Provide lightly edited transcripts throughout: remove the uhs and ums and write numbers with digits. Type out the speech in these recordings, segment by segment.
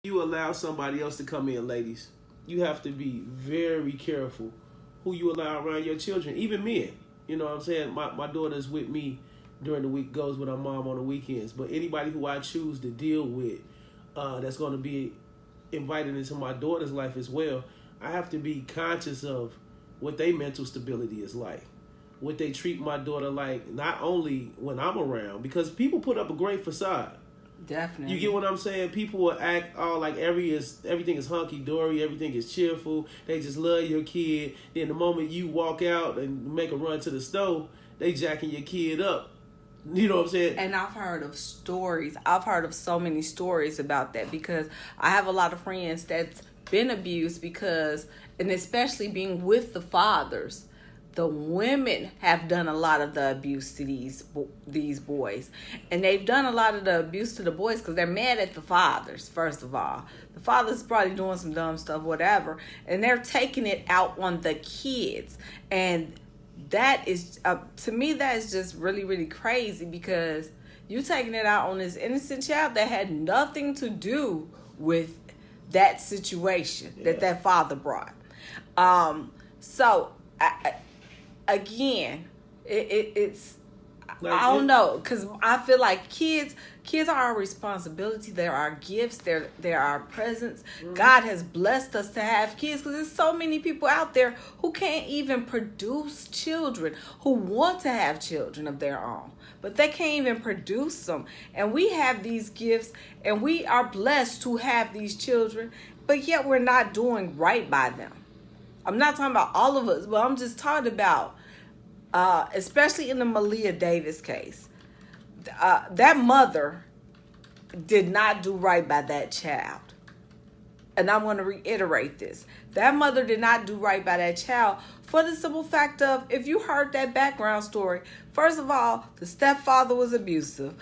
You allow somebody else to come in, ladies. You have to be very careful who you allow around your children, even men. You know what I'm saying? My daughter's with me during the week, goes with her mom on the weekends. But anybody who I choose to deal with that's going to be invited into my daughter's life as well, I have to be conscious of what their mental stability is like, what they treat my daughter like, not only when I'm around, because people put up a great facade. Definitely. You get what I'm saying? People will act all like everything is hunky-dory, everything is cheerful, they just love your kid. Then the moment you walk out and make a run to the stove, they jacking your kid up. You know what I'm saying? And I've heard of stories. I've heard of so many stories about that, because I have a lot of friends that's been abused because, and especially being with the fathers, the women have done a lot of the abuse to these boys. And they've done a lot of the abuse to the boys because they're mad at the fathers, first of all. The father's probably doing some dumb stuff, whatever. And they're taking it out on the kids. And that is, to me, that is just really, really crazy, because you're taking it out on this innocent child that had nothing to do with that situation that father brought. Again, it's like, I don't know, because I feel like kids are our responsibility. They're our gifts. They're our presents. Mm-hmm. God has blessed us to have kids, because there's so many people out there who can't even produce children, who want to have children of their own, but they can't even produce them. And we have these gifts, and we are blessed to have these children, but yet we're not doing right by them. I'm not talking about all of us, but I'm just talking about, especially in the Malia Davis case, that mother did not do right by that child. And I want to reiterate this. That mother did not do right by that child for the simple fact of, if you heard that background story, first of all, the stepfather was abusive.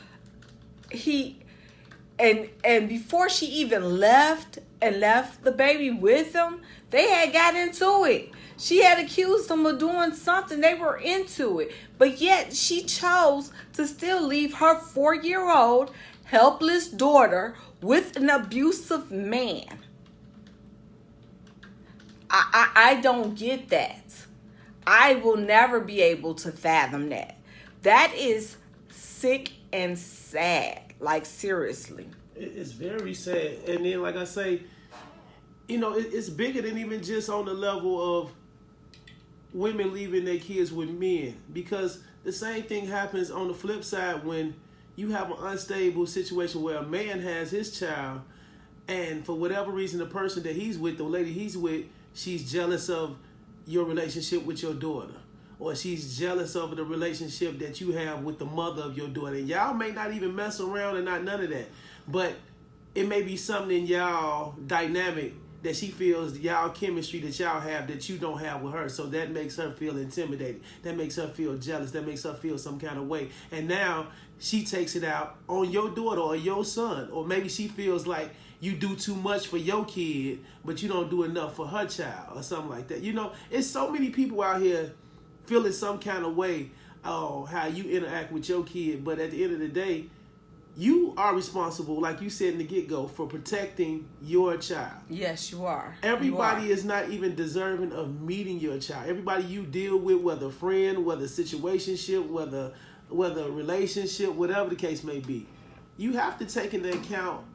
And before she even left the baby with him, they had got into it. She had accused him of doing something. They were into it. But yet she chose to still leave her 4-year-old helpless daughter with an abusive man. I don't get that. I will never be able to fathom that. That is sick and sad. Like, seriously. It's very sad. And then, like I say, you know, it's bigger than even just on the level of women leaving their kids with men. Because the same thing happens on the flip side when you have an unstable situation where a man has his child, and for whatever reason, the person that he's with, the lady he's with, she's jealous of your relationship with your daughter. Or she's jealous of the relationship that you have with the mother of your daughter. And y'all may not even mess around and not none of that. But it may be something in y'all dynamic that she feels, y'all chemistry that y'all have that you don't have with her. So that makes her feel intimidated. That makes her feel jealous. That makes her feel some kind of way. And now she takes it out on your daughter or your son. Or maybe she feels like you do too much for your kid, but you don't do enough for her child or something like that. You know, it's so many people out here feeling some kind of way, how you interact with your kid. But at the end of the day, you are responsible, like you said in the get-go, for protecting your child. Yes, you are. Everybody is not even deserving of meeting your child. Everybody you deal with, whether friend, whether situationship, whether relationship, whatever the case may be, you have to take into account.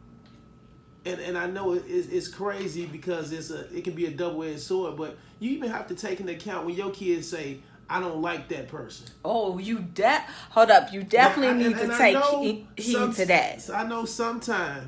And I know it's crazy because it can be a double-edged sword, but you even have to take into account when your kids say, I don't like that person. Oh, hold up. You definitely need to take heed to that. I know sometimes,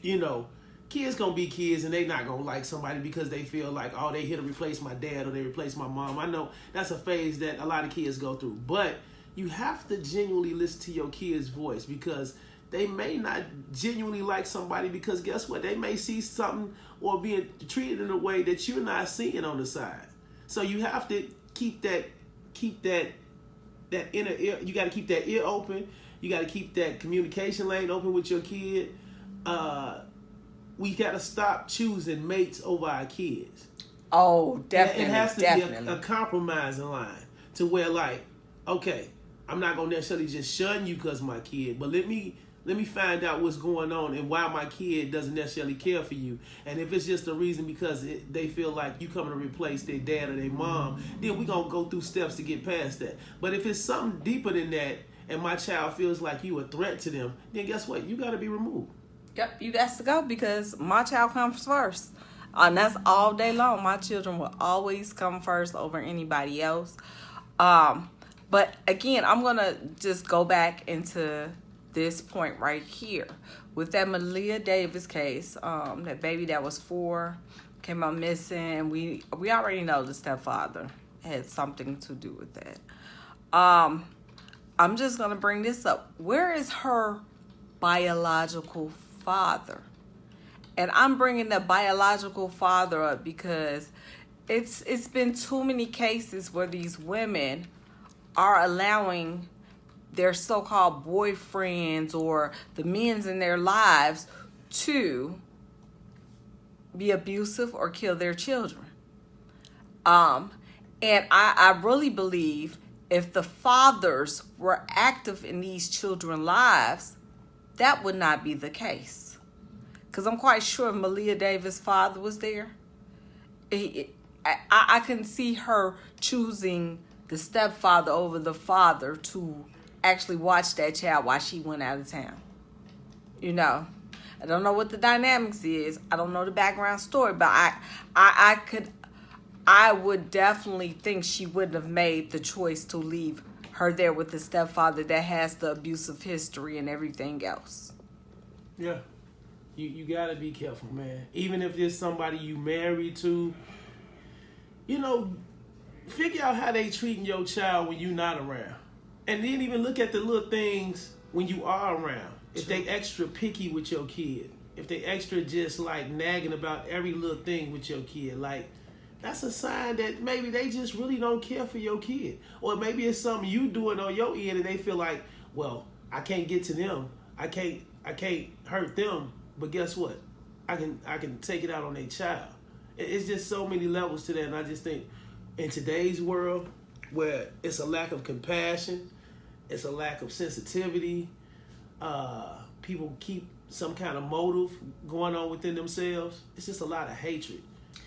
you know, kids gonna be kids and they not gonna like somebody because they feel like, oh, they here to replace my dad or they replace my mom. I know that's a phase that a lot of kids go through. But you have to genuinely listen to your kid's voice, because they may not genuinely like somebody, because guess what? They may see something or being treated in a way that you're not seeing on the side. So you have to keep that inner ear. You got to keep that ear open. You got to keep that communication lane open with your kid. We got to stop choosing mates over our kids. Oh, definitely. It has to be a compromising line to where, like, okay, I'm not going to necessarily just shun you because my kid, but let me Let me find out what's going on and why my kid doesn't necessarily care for you. And if it's just a reason because they feel like you coming to replace their dad or their mom, then we're going to go through steps to get past that. But if it's something deeper than that and my child feels like you a threat to them, then guess what? You got to be removed. Yep, you got to go because my child comes first. And that's all day long. My children will always come first over anybody else. But again, I'm going to just go back into this point right here. With that Malia Davis case, that baby that was 4 came out missing. We already know the stepfather had something to do with that. I'm just going to bring this up. Where is her biological father? And I'm bringing the biological father up because it's been too many cases where these women are allowing their so-called boyfriends or the men's in their lives to be abusive or kill their children. And I really believe if the fathers were active in these children's lives, that would not be the case. Because I'm quite sure Malia Davis' father was there. I can see her choosing the stepfather over the father to actually watch that child while she went out of town. You know, I don't know what the dynamics is. I don't know the background story, but I would definitely think she wouldn't have made the choice to leave her there with the stepfather that has the abusive history and everything else. Yeah. You got to be careful, man. Even if there's somebody you married to, you know, figure out how they treating your child when you're not around. And then even look at the little things when you are around. If they extra picky with your kid. If they extra just like nagging about every little thing with your kid. Like, that's a sign that maybe they just really don't care for your kid. Or maybe it's something you doing on your end and they feel like, well, I can't get to them. I can't hurt them. But guess what? I can take it out on their child. It's just so many levels to that. And I just think in today's world where it's a lack of compassion, it's a lack of sensitivity, people keep some kind of motive going on within themselves. It's just a lot of hatred.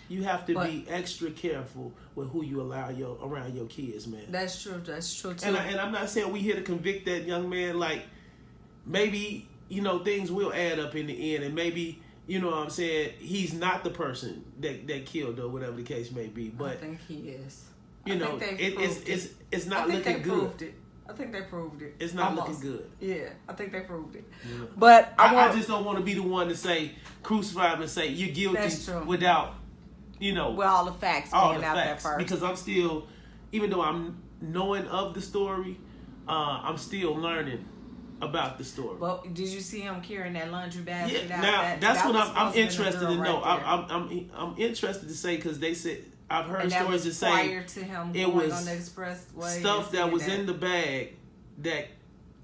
You have to be extra careful with who you allow around your kids, man. That's true. That's true too. And I'm not saying we here to convict that young man. Like, maybe, you know, things will add up in the end, and maybe, you know what I'm saying, he's not the person that killed or whatever the case may be. But I think he is. You know, it's not looking good. I think they proved it. It's not looking good. Yeah, I think they proved it. Yeah. But I just don't want to be the one to say, crucify him and say, you're guilty without, you know. With all the facts being out there first. Because I'm still, even though I'm knowing of the story, I'm still learning about the story. Well, did you see him carrying that laundry basket out? Now, that's what I'm interested to know. I'm interested to say, because they said, I've heard stories that say prior to him it going was on the expressway, stuff that was in the bag that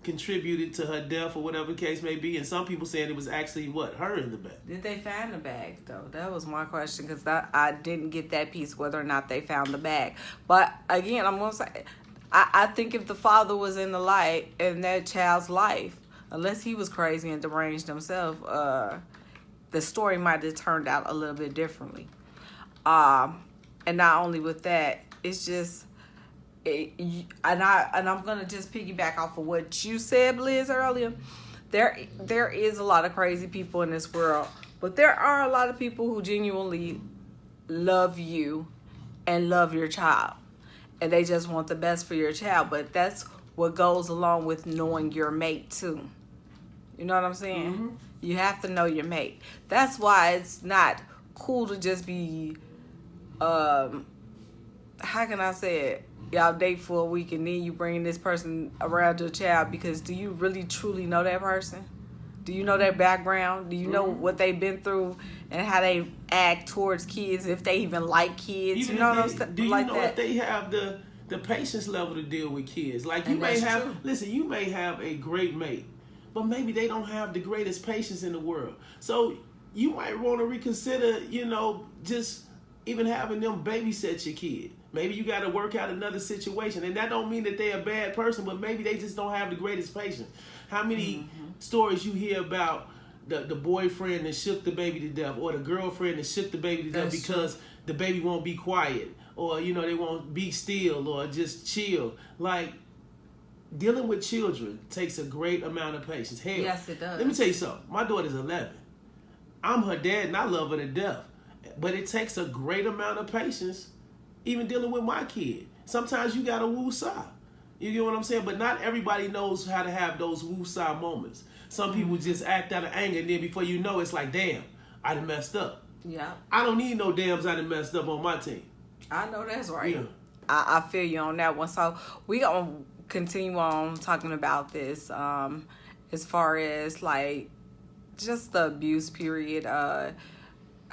contributed to her death or whatever the case may be, and some people saying it was actually her in the bag. Did they find the bag though? That was my question, because I didn't get that piece whether or not they found the bag. But again, I'm gonna say I think if the father was in that child's life, unless he was crazy and deranged himself, the story might have turned out a little bit differently. And not only with that, it's just, and I'm gonna just piggyback off of what you said, Liz, earlier. There is a lot of crazy people in this world, but there are a lot of people who genuinely love you and love your child, and they just want the best for your child. But that's what goes along with knowing your mate too. You know what I'm saying? Mm-hmm. You have to know your mate. That's why it's not cool to just be, how can I say it? Y'all date for a week and then you bring this person around your child, because do you really truly know that person? Do you know their background? Do you know what they've been through and how they act towards kids, if they even like kids? Even you know what I'm saying? Do you know if they have the patience level to deal with kids? Like, you may have, listen, you may have a great mate, but maybe they don't have the greatest patience in the world. So you might want to reconsider, you know, just even having them babysit your kid. Maybe you got to work out another situation. And that don't mean that they're a bad person, but maybe they just don't have the greatest patience. How many stories you hear about the boyfriend that shook the baby to death, or the girlfriend that shook the baby to death because the baby won't be quiet, or they won't be still, or just chill. Like, dealing with children takes a great amount of patience. Hell, yes, it does. Let me tell you something. My daughter's 11. I'm her dad, and I love her to death. But it takes a great amount of patience, even dealing with my kid. Sometimes you gotta woo-saw. You get what I'm saying? But not everybody knows how to have those woo-saw moments. Some people just act out of anger, and then before you know, it's like, damn, I done messed up. Yeah. I don't need no dams I done messed up on my team. I know that's right. Yeah. I feel you on that one. So we gonna continue on talking about this as far as like just the abuse period. I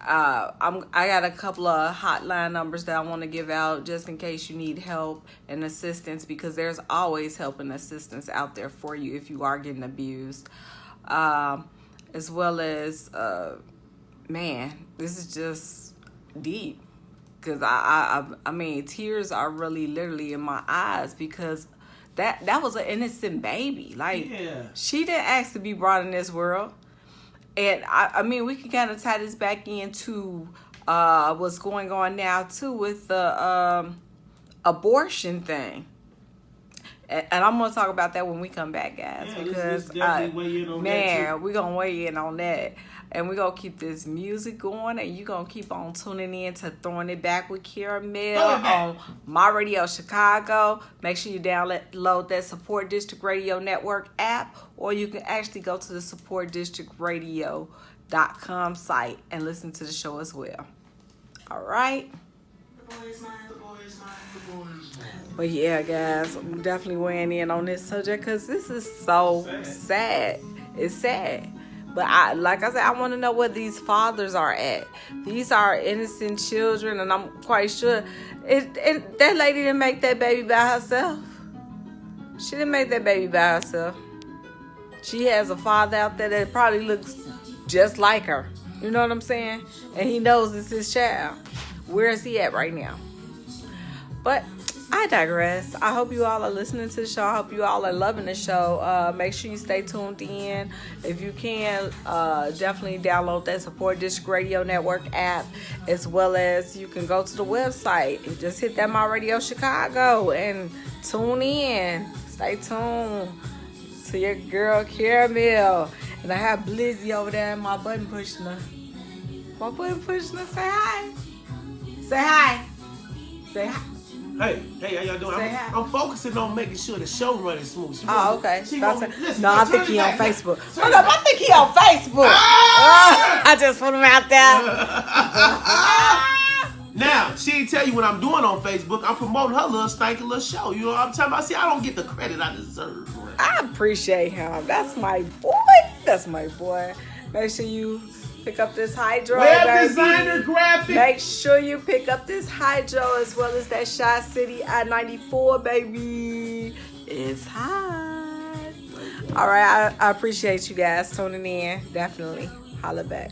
got a couple of hotline numbers that I want to give out just in case you need help and assistance, because there's always help and assistance out there for you if you are getting abused. As well as, man, this is just deep, because I mean, tears are really literally in my eyes, because that was an innocent baby. Like, she didn't ask to be brought in this world. And I mean, we can kind of tie this back into what's going on now too with the abortion thing, and I'm gonna talk about that when we come back, guys. Yeah, because we're gonna weigh in on that, and we're gonna keep this music going, and you're gonna keep on tuning in to Throwing It Back with Karamel on My Radio Chicago. Make sure you download that Support District Radio Network app, or you can actually go to the supportdistrictradio.com site and listen to the show as well. All right. But yeah, guys, I'm definitely weighing in on this subject because this is so sad. It's sad. But like I said, I want to know where these fathers are at. These are innocent children, and I'm quite sure that lady didn't make that baby by herself. She didn't make that baby by herself. She has a father out there that probably looks just like her. You know what I'm saying? And he knows it's his child. Where is he at right now? But I digress. I hope you all are listening to the show. I hope you all are loving the show. Make sure you stay tuned in. If you can, definitely download that Support District Radio Network app, as well as you can go to the website and just hit that My Radio Chicago and tune in. Stay tuned to your girl Karamel. And I have Blizzy over there and my button pushing her. My button pushing her. Say hi. Say hi. Say hi. Hey, how y'all doing? I'm focusing on making sure the show running smooth. Okay. Listen, I think he on Facebook. Hold up, I think he on Facebook. I just put him out there. Now, she ain't tell you what I'm doing on Facebook. I'm promoting her little stanky little show. You know what I'm talking about? See, I don't get the credit I deserve. I appreciate him. That's my boy. That's my boy. Make sure you pick up this hydro. Web designer graphic. Make sure you pick up this hydro, as well as that Shy City I-94, baby. It's hot. All right. I appreciate you guys tuning in. Definitely. Holla back.